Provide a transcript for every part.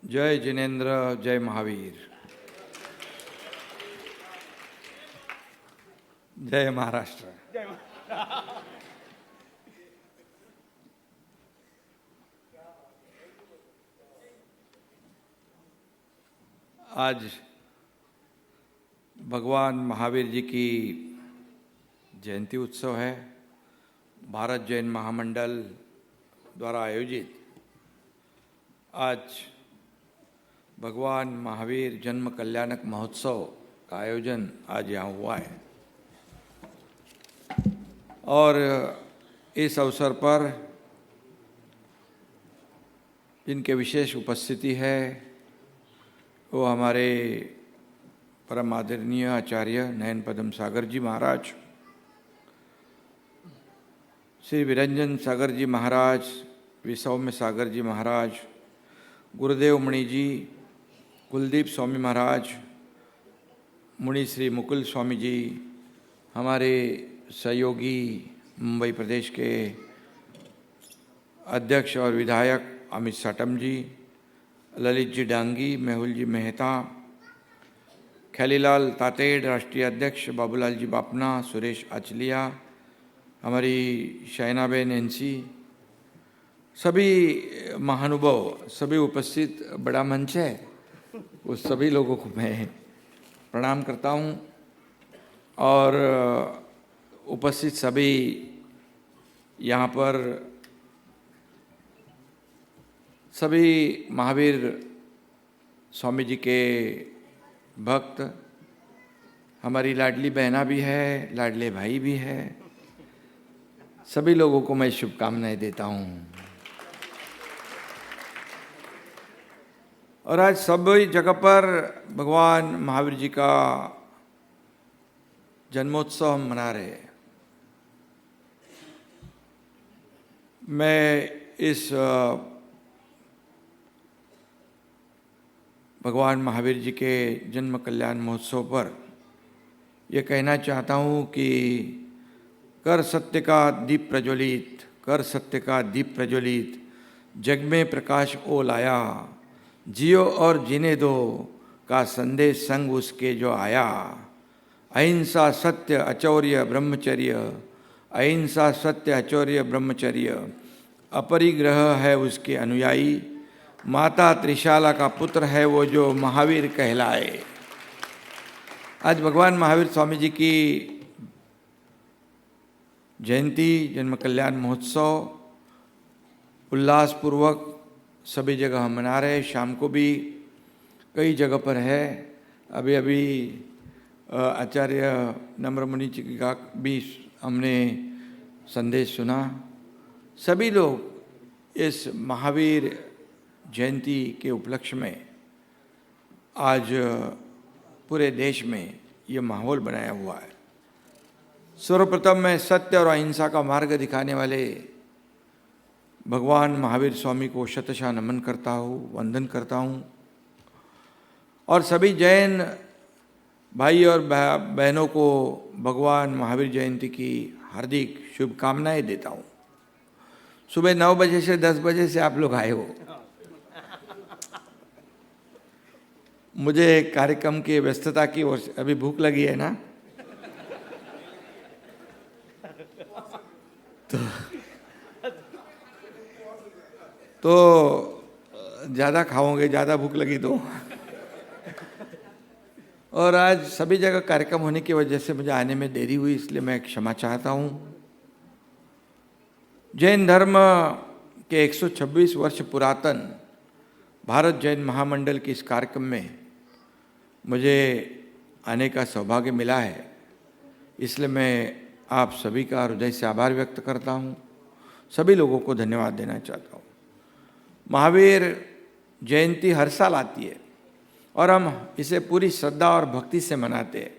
जय जिनेन्द्र, जय महावीर, जय महाराष्ट्र। आज भगवान महावीर जी की जयंती उत्सव है। भारत जैन महामंडल द्वारा आयोजित आज भगवान महावीर जन्म कल्याणक महोत्सव का आयोजन आज यहाँ हुआ है और इस अवसर पर जिनके विशेष उपस्थिति है वो हमारे परम आदरणीय आचार्य नयन पदम सागर जी महाराज, श्री विरंजन सागर जी महाराज, विसौम्य सागर जी महाराज, गुरुदेव मुनि जी, कुलदीप स्वामी महाराज, मुनि श्री मुकुल स्वामी जी, हमारे सहयोगी मुंबई प्रदेश के अध्यक्ष और विधायक अमित साटम जी, ललित जी डांगी, मेहुल जी मेहता, खैलीलाल तातेड़ राष्ट्रीय अध्यक्ष, बाबूलाल जी बापना, सुरेश आचलिया, हमारी शैनाबेन एनसी, सभी महानुभाव, सभी उपस्थित, बड़ा मंच है, उस सभी लोगों को मैं प्रणाम करता हूँ और उपस्थित सभी यहाँ पर सभी महावीर स्वामी जी के भक्त, हमारी लाडली बहना भी है, लाडले भाई भी है, सभी लोगों को मैं शुभकामनाएं देता हूँ। और आज सभी जगह पर भगवान महावीर जी का जन्मोत्सव हम मना रहे हैं। मैं इस भगवान महावीर जी के जन्म कल्याण महोत्सव पर यह कहना चाहता हूँ कि कर सत्य का दीप प्रज्वलित, कर सत्य का दीप प्रज्वलित, जग में प्रकाश ओ लाया, जियो और जीने दो का संदेश संग उसके जो आया। अहिंसा सत्य अचौर्य ब्रह्मचर्य, अहिंसा सत्य अचौर्य ब्रह्मचर्य, अपरिग्रह है उसके अनुयायी, माता त्रिशाला का पुत्र है वो जो महावीर कहलाए। आज भगवान महावीर स्वामी जी की जयंती, जन्म कल्याण महोत्सव उल्लासपूर्वक सभी जगह हम मना रहे हैं। शाम को भी कई जगह पर है। अभी अभी आचार्य नम्र मुनि जी का भी हमने संदेश सुना। सभी लोग इस महावीर जयंती के उपलक्ष्य में आज पूरे देश में ये माहौल बनाया हुआ है। सर्वप्रथम मैं सत्य और अहिंसा का मार्ग दिखाने वाले भगवान महावीर स्वामी को शतशः नमन करता हूँ, वंदन करता हूँ और सभी जैन भाई और बहनों को भगवान महावीर जयंती की हार्दिक शुभकामनाएं देता हूँ। सुबह 9 बजे से 10 बजे से आप लोग आए हो। मुझे कार्यक्रम की व्यस्तता की ओर से अभी भूख लगी है ना, तो ज़्यादा खाओगे, ज़्यादा भूख लगी तो। और आज सभी जगह कार्यक्रम होने की वजह से मुझे आने में देरी हुई, इसलिए मैं क्षमा चाहता हूँ। जैन धर्म के 126 वर्ष पुरातन भारत जैन महामंडल के इस कार्यक्रम में मुझे आने का सौभाग्य मिला है, इसलिए मैं आप सभी का हृदय से आभार व्यक्त करता हूँ। सभी लोगों को धन्यवाद देना चाहता हूँ। महावीर जयंती हर साल आती है और हम इसे पूरी श्रद्धा और भक्ति से मनाते हैं,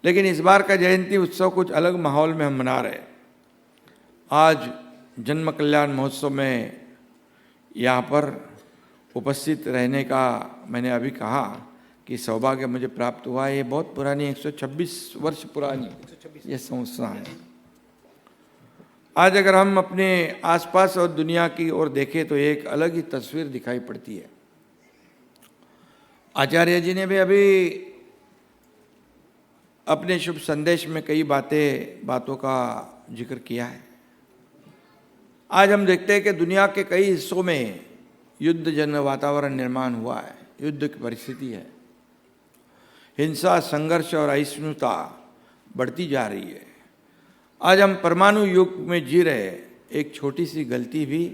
लेकिन इस बार का जयंती उत्सव कुछ अलग माहौल में हम मना रहे हैं। आज जन्म कल्याण महोत्सव में यहाँ पर उपस्थित रहने का मैंने अभी कहा कि सौभाग्य मुझे प्राप्त हुआ है। ये बहुत पुरानी 126 वर्ष पुरानी ये संस्था है। आज अगर हम अपने आसपास और दुनिया की ओर देखें तो एक अलग ही तस्वीर दिखाई पड़ती है। आचार्य जी ने भी अभी अपने शुभ संदेश में कई बातों का जिक्र किया है। आज हम देखते हैं कि दुनिया के कई हिस्सों में युद्ध जन्य वातावरण निर्माण हुआ है, युद्ध की परिस्थिति है, हिंसा, संघर्ष और असहिष्णुता बढ़ती जा रही है। आज हम परमाणु युग में जी रहे, एक छोटी सी गलती भी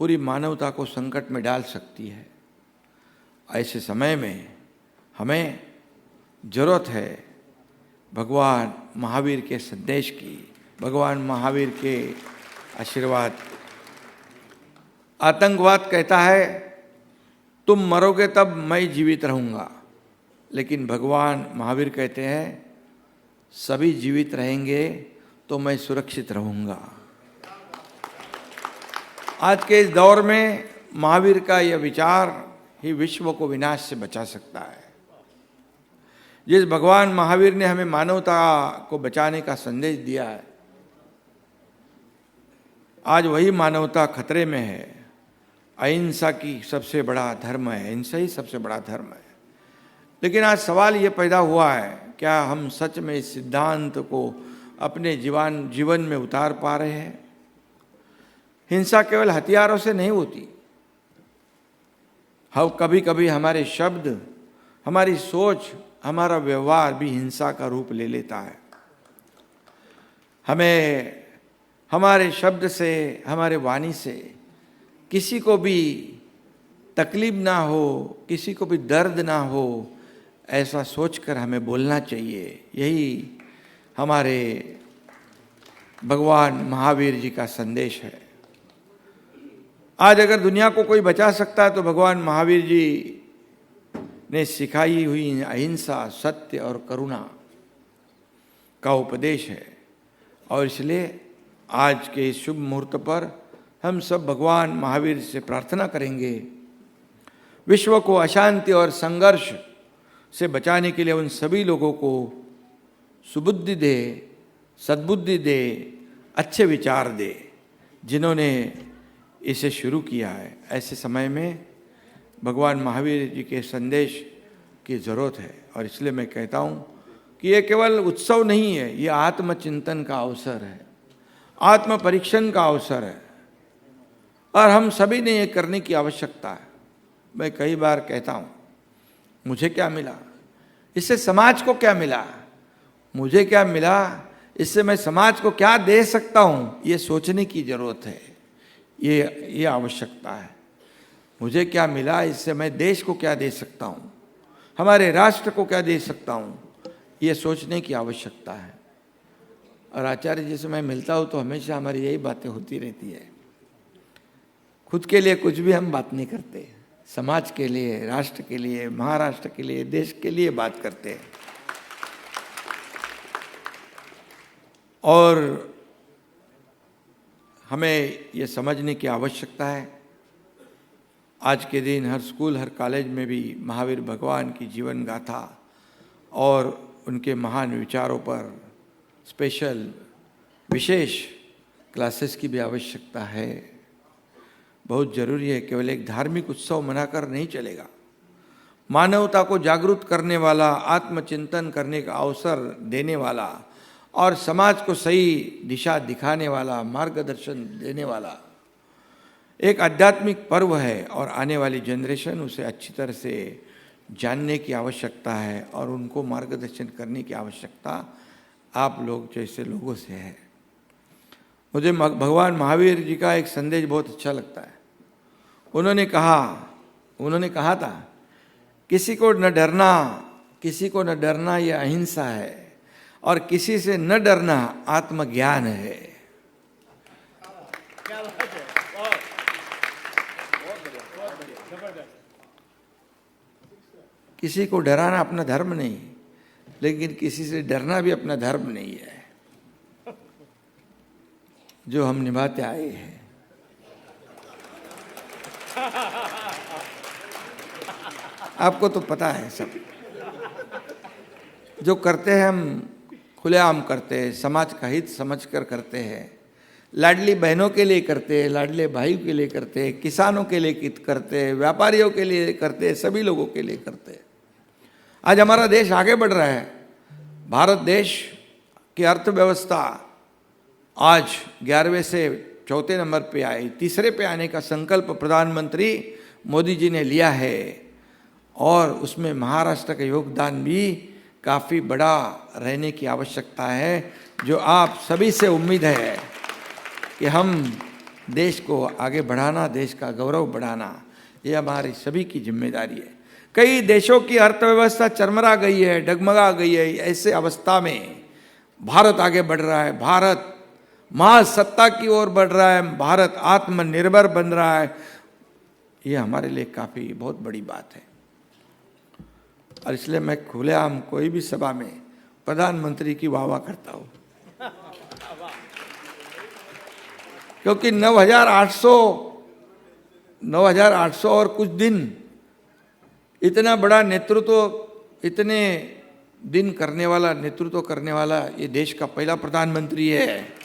पूरी मानवता को संकट में डाल सकती है। ऐसे समय में हमें जरूरत है भगवान महावीर के संदेश की, भगवान महावीर के आशीर्वाद। आतंकवाद कहता है तुम मरोगे तब मैं जीवित रहूंगा, लेकिन भगवान महावीर कहते हैं सभी जीवित रहेंगे तो मैं सुरक्षित रहूंगा। आज के इस दौर में महावीर का यह विचार ही विश्व को विनाश से बचा सकता है। जिस भगवान महावीर ने हमें मानवता को बचाने का संदेश दिया है, आज वही मानवता खतरे में है। अहिंसा की सबसे बड़ा धर्म है, अहिंसा ही सबसे बड़ा धर्म है। लेकिन आज सवाल ये पैदा हुआ है, क्या हम सच में इस सिद्धांत को अपने जीवन में उतार पा रहे हैं? हिंसा केवल हथियारों से नहीं होती। हम कभी कभी हमारे शब्द, हमारी सोच, हमारा व्यवहार भी हिंसा का रूप ले लेता है। हमें हमारे शब्द से, हमारे वाणी से किसी को भी तकलीफ ना हो, किसी को भी दर्द ना हो, ऐसा सोचकर हमें बोलना चाहिए। यही हमारे भगवान महावीर जी का संदेश है। आज अगर दुनिया को कोई बचा सकता है तो भगवान महावीर जी ने सिखाई हुई अहिंसा, सत्य और करुणा का उपदेश है। और इसलिए आज के इस शुभ मुहूर्त पर हम सब भगवान महावीर से प्रार्थना करेंगे, विश्व को अशांति और संघर्ष से बचाने के लिए उन सभी लोगों को सुबुद्धि दे, सद्बुद्धि दे, अच्छे विचार दे, जिन्होंने इसे शुरू किया है। ऐसे समय में भगवान महावीर जी के संदेश की जरूरत है। और इसलिए मैं कहता हूँ कि ये केवल उत्सव नहीं है, ये आत्मचिंतन का अवसर है, आत्म परीक्षण का अवसर है, और हम सभी ने ये करने की आवश्यकता है। मैं कई बार कहता हूँ मुझे क्या मिला, इससे समाज को क्या मिला, मुझे क्या मिला, इससे मैं समाज को क्या दे सकता हूँ, ये सोचने की जरूरत है, ये आवश्यकता है। मुझे क्या मिला, इससे मैं देश को क्या दे सकता हूँ, हमारे राष्ट्र को क्या दे सकता हूँ, ये सोचने की आवश्यकता है। और आचार्य जी से मैं मिलता हूँ तो हमेशा हमारी यही बातें होती रहती है। खुद के लिए कुछ भी हम बात नहीं करते, समाज के लिए, राष्ट्र के लिए, महाराष्ट्र के लिए, देश के लिए बात करते हैं। और हमें ये समझने की आवश्यकता है, आज के दिन हर स्कूल, हर कॉलेज में भी महावीर भगवान की जीवन गाथा और उनके महान विचारों पर स्पेशल, विशेष क्लासेस की भी आवश्यकता है। बहुत जरूरी है। केवल एक धार्मिक उत्सव मनाकर नहीं चलेगा। मानवता को जागरूक करने वाला, आत्मचिंतन करने का अवसर देने वाला और समाज को सही दिशा दिखाने वाला, मार्गदर्शन देने वाला एक आध्यात्मिक पर्व है। और आने वाली जनरेशन उसे अच्छी तरह से जानने की आवश्यकता है और उनको मार्गदर्शन करने की आवश्यकता आप लोग जैसे लोगों से है। मुझे भगवान महावीर जी का एक संदेश बहुत अच्छा लगता है। उन्होंने कहा था, किसी को न डरना ये अहिंसा है, और किसी से न डरना आत्मज्ञान है। किसी को डराना अपना धर्म नहीं, लेकिन किसी से डरना भी अपना धर्म नहीं है, जो हम निभाते आए हैं। आपको तो पता है सब, जो करते हैं हम खुलेआम करते हैं, समाज का हित समझकर करते हैं, लाडली बहनों के लिए करते हैं, लाडले भाई के लिए करते हैं, किसानों के लिए करते हैं, व्यापारियों के लिए करते हैं, सभी लोगों के लिए करते हैं। आज हमारा देश आगे बढ़ रहा है। भारत देश की अर्थव्यवस्था आज 11वें से चौथे नंबर पे आई, तीसरे पे आने का संकल्प प्रधानमंत्री मोदी जी ने लिया है और उसमें महाराष्ट्र का योगदान भी काफ़ी बड़ा रहने की आवश्यकता है, जो आप सभी से उम्मीद है कि हम देश को आगे बढ़ाना, देश का गौरव बढ़ाना, ये हमारी सभी की जिम्मेदारी है। कई देशों की अर्थव्यवस्था चरमरा गई है, डगमगा गई है। ऐसे अवस्था में भारत आगे बढ़ रहा है, भारत महासत्ता की ओर बढ़ रहा है, भारत आत्मनिर्भर बन रहा है। ये हमारे लिए काफ़ी बहुत बड़ी बात है और इसलिए मैं खुलेआम कोई भी सभा में प्रधानमंत्री की वाह करता हूँ, क्योंकि 9,800 और कुछ दिन इतना बड़ा नेतृत्व, इतने दिन करने वाला नेतृत्व करने वाला ये देश का पहला प्रधानमंत्री है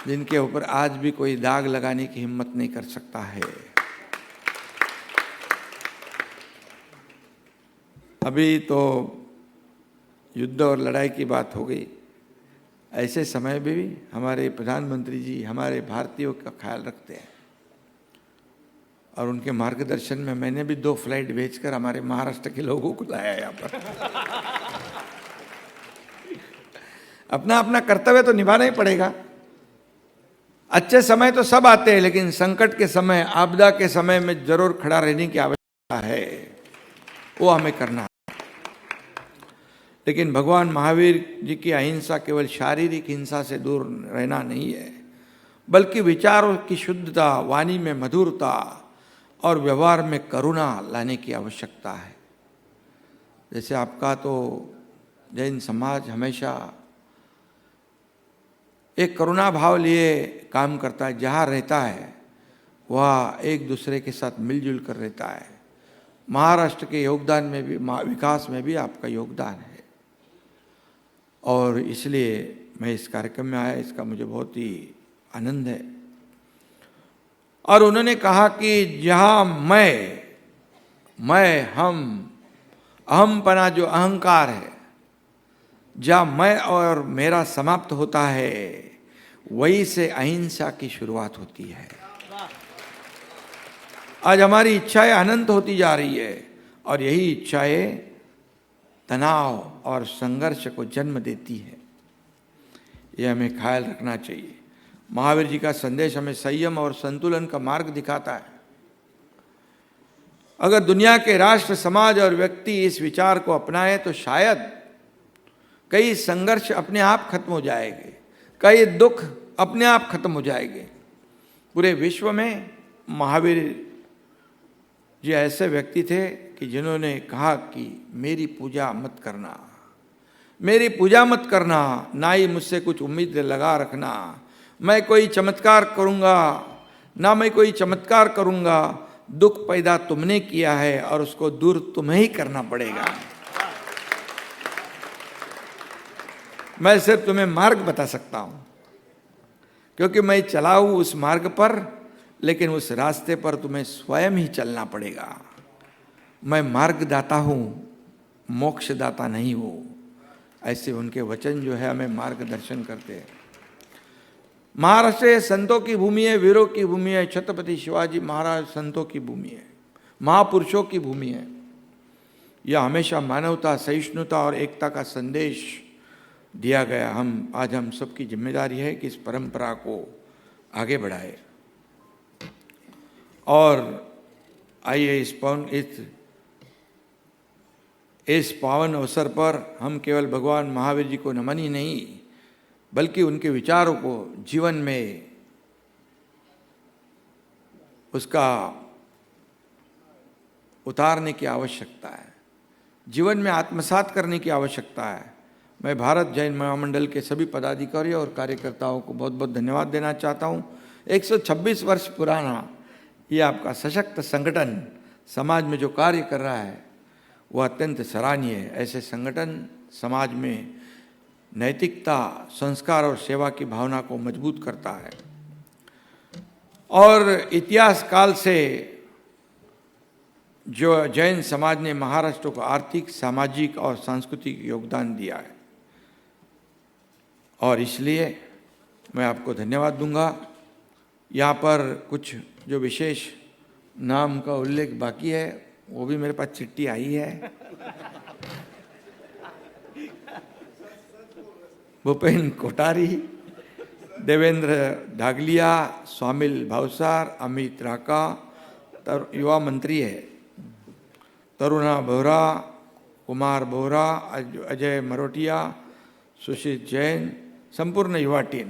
जिनके ऊपर आज भी कोई दाग लगाने की हिम्मत नहीं कर सकता है। अभी तो युद्ध और लड़ाई की बात हो गई, ऐसे समय में भी हमारे प्रधानमंत्री जी हमारे भारतीयों का ख्याल रखते हैं और उनके मार्गदर्शन में मैंने भी 2 फ्लाइट भेजकर हमारे महाराष्ट्र के लोगों को लाया यहाँ पर। अपना अपना कर्तव्य तो निभाना ही पड़ेगा। अच्छे समय तो सब आते हैं, लेकिन संकट के समय, आपदा के समय में जरूर खड़ा रहने की आवश्यकता है, वो हमें करना है। लेकिन भगवान महावीर जी की अहिंसा केवल शारीरिक हिंसा से दूर रहना नहीं है, बल्कि विचारों की शुद्धता, वाणी में मधुरता और व्यवहार में करुणा लाने की आवश्यकता है। जैसे आपका तो जैन समाज हमेशा एक करुणा भाव लिए काम करता है, जहाँ रहता है वह एक दूसरे के साथ मिलजुल कर रहता है। महाराष्ट्र के योगदान में भी, विकास में भी आपका योगदान है और इसलिए मैं इस कार्यक्रम में आया, इसका मुझे बहुत ही आनंद है। और उन्होंने कहा कि जहाँ मैं, हम, अहमपना जो अहंकार है, जहाँ मैं और मेरा समाप्त होता है, वहीं से अहिंसा की शुरुआत होती है। आज हमारी इच्छाएं अनंत होती जा रही है और यही इच्छाएं तनाव और संघर्ष को जन्म देती है। यह हमें ख्याल रखना चाहिए। महावीर जी का संदेश हमें संयम और संतुलन का मार्ग दिखाता है। अगर दुनिया के राष्ट्र, समाज और व्यक्ति इस विचार को अपनाए तो शायद कई संघर्ष अपने आप खत्म हो जाएंगे, कई दुख अपने आप खत्म हो जाएंगे। पूरे विश्व में महावीर जी ऐसे व्यक्ति थे कि जिन्होंने कहा कि मेरी पूजा मत करना, मेरी पूजा मत करना, ना ही मुझसे कुछ उम्मीद लगा रखना। मैं कोई चमत्कार करूंगा, ना मैं कोई चमत्कार करूंगा। दुख पैदा तुमने किया है और उसको दूर तुम्हें ही करना पड़ेगा। मैं सिर्फ तुम्हें मार्ग बता सकता हूं, क्योंकि मैं चला हूं उस मार्ग पर, लेकिन उस रास्ते पर तुम्हें स्वयं ही चलना पड़ेगा। मैं मार्गदाता हूं, मोक्षदाता नहीं हूं। ऐसे उनके वचन जो है हमें मार्गदर्शन करते हैं। महाराष्ट्र संतों की भूमि है, वीरों की भूमि है। छत्रपति शिवाजी महाराज संतों की भूमि है, महापुरुषों की भूमि है। यह हमेशा मानवता, सहिष्णुता और एकता का संदेश दिया गया। आज हम सबकी जिम्मेदारी है कि इस परंपरा को आगे बढ़ाए। और आइए इस पावन अवसर पर हम केवल भगवान महावीर जी को नमन ही नहीं, बल्कि उनके विचारों को जीवन में उसका उतारने की आवश्यकता है, जीवन में आत्मसात करने की आवश्यकता है। मैं भारत जैन महामंडल के सभी पदाधिकारियों और कार्यकर्ताओं को बहुत बहुत धन्यवाद देना चाहता हूँ। 126 वर्ष पुराना ये आपका सशक्त संगठन समाज में जो कार्य कर रहा है वो अत्यंत सराहनीय है। ऐसे संगठन समाज में नैतिकता, संस्कार और सेवा की भावना को मजबूत करता है। और इतिहास काल से जो जैन समाज ने महाराष्ट्र को आर्थिक, सामाजिक और सांस्कृतिक योगदान दिया है, और इसलिए मैं आपको धन्यवाद दूंगा। यहाँ पर कुछ जो विशेष नाम का उल्लेख बाकी है, वो भी मेरे पास चिट्ठी आई है। भूपेन कोठारी, देवेंद्र ढागलिया, स्वामिल भावसार, अमित राका, युवा मंत्री है, तरुणा बोहरा, कुमार बोहरा, अजय मरोटिया, सुशील जैन, संपूर्ण युवा टीम।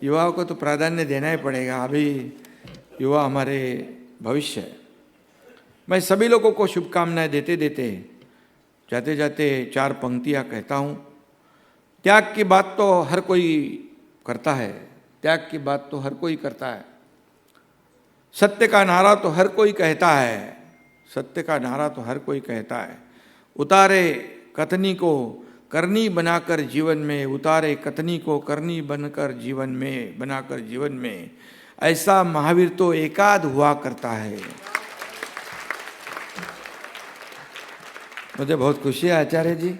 युवाओं को तो प्राधान्य देना ही पड़ेगा, अभी युवा हमारे भविष्य है। मैं सभी लोगों को शुभकामनाएं देते देते जाते जाते 4 पंक्तियां कहता हूँ। त्याग की बात तो हर कोई करता है, त्याग की बात तो हर कोई करता है। सत्य का नारा तो हर कोई कहता है, सत्य का नारा तो हर कोई कहता है। उतारे कथनी को करनी बनाकर जीवन में, उतारे कथनी को करनी बनकर जीवन में, बनाकर जीवन में, ऐसा महावीर तो एकाध हुआ करता है। मुझे बहुत खुशी है आचार्य जी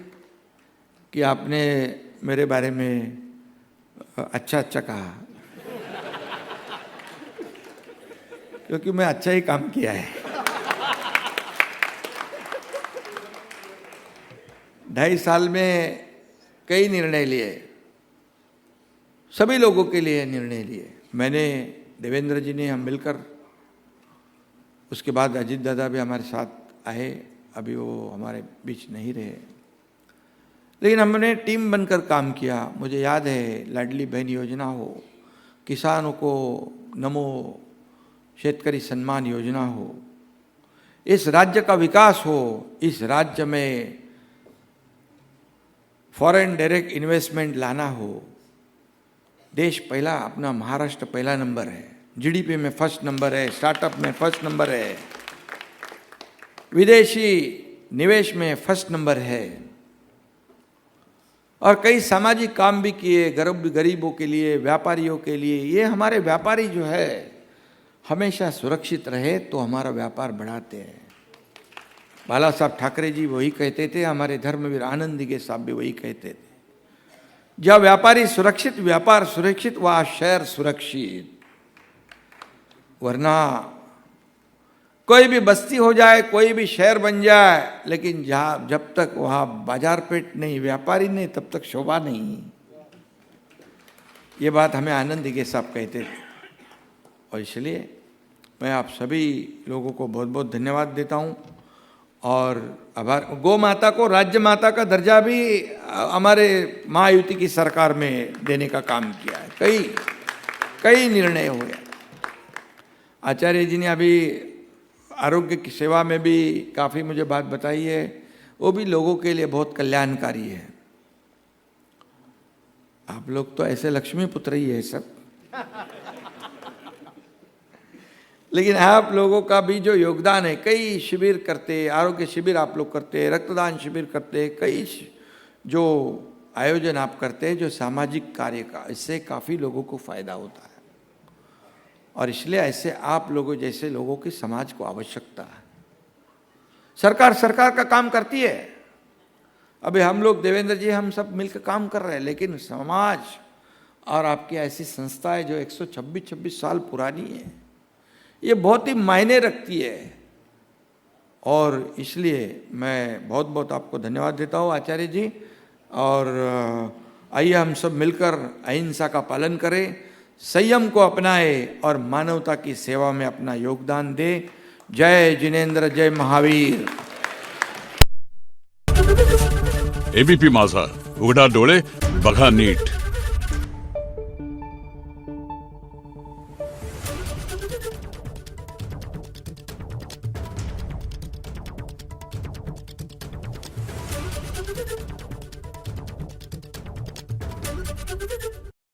कि आपने मेरे बारे में अच्छा कहा, क्योंकि मैं अच्छा ही काम किया है। 2.5 साल में कई निर्णय लिए, सभी लोगों के लिए निर्णय लिए। मैंने, देवेंद्र जी ने, हम मिलकर, उसके बाद अजीत दादा भी हमारे साथ आए, अभी वो हमारे बीच नहीं रहे, लेकिन हमने टीम बनकर काम किया। मुझे याद है, लाडली बहन योजना हो, किसानों को नमो शेतकरी सम्मान योजना हो, इस राज्य का विकास हो, इस राज्य में फॉरेन डायरेक्ट इन्वेस्टमेंट लाना हो। देश पहला, अपना महाराष्ट्र पहला नंबर है, जीडीपी में फर्स्ट नंबर है, स्टार्टअप में फर्स्ट नंबर है, विदेशी निवेश में फर्स्ट नंबर है, और कई सामाजिक काम भी किए, गरीबों के लिए, व्यापारियों के लिए। ये हमारे व्यापारी जो है हमेशा सुरक्षित रहे तो हमारा व्यापार बढ़ाते हैं। बाला साहब ठाकरे जी वही कहते थे, हमारे धर्मवीर आनंद दिघे साहब भी वही कहते थे, जब व्यापारी सुरक्षित, व्यापार सुरक्षित, वहाँ शहर सुरक्षित। वरना कोई भी बस्ती हो जाए, कोई भी शहर बन जाए, लेकिन जब तक वहाँ बाजार पेट नहीं, व्यापारी नहीं, तब तक शोभा नहीं। ये बात हमें आनंद दिघे साहब कहते थे, और इसलिए मैं आप सभी लोगों को बहुत बहुत धन्यवाद देता हूँ और आभार। गौ माता को राज्य माता का दर्जा भी हमारे महायुति की सरकार में देने का काम किया है, कई निर्णय हुए। आचार्य जी ने अभी आरोग्य की सेवा में भी काफ़ी मुझे बात बताई है, वो भी लोगों के लिए बहुत कल्याणकारी है। आप लोग तो ऐसे लक्ष्मी पुत्र ही है सब, लेकिन आप लोगों का भी जो योगदान है, कई शिविर करते, आरोग्य शिविर आप लोग करते, रक्तदान शिविर करते, कई जो आयोजन आप करते हैं जो सामाजिक कार्य का, इससे काफ़ी लोगों को फायदा होता है। और इसलिए ऐसे आप लोगों जैसे लोगों की समाज को आवश्यकता है। सरकार का काम करती है, अभी हम लोग, देवेंद्र जी, हम सब मिलकर काम कर रहे हैं, लेकिन समाज और आपकी ऐसी संस्थाएं जो 126 साल पुरानी है, ये बहुत ही मायने रखती है। और इसलिए मैं बहुत बहुत आपको धन्यवाद देता हूँ आचार्य जी। और आइए हम सब मिलकर अहिंसा का पालन करें, संयम को अपनाए और मानवता की सेवा में अपना योगदान दे। जय जिनेंद्र, जय महावीर। एबीपी माझा, उघडा डोळे बघा नीट।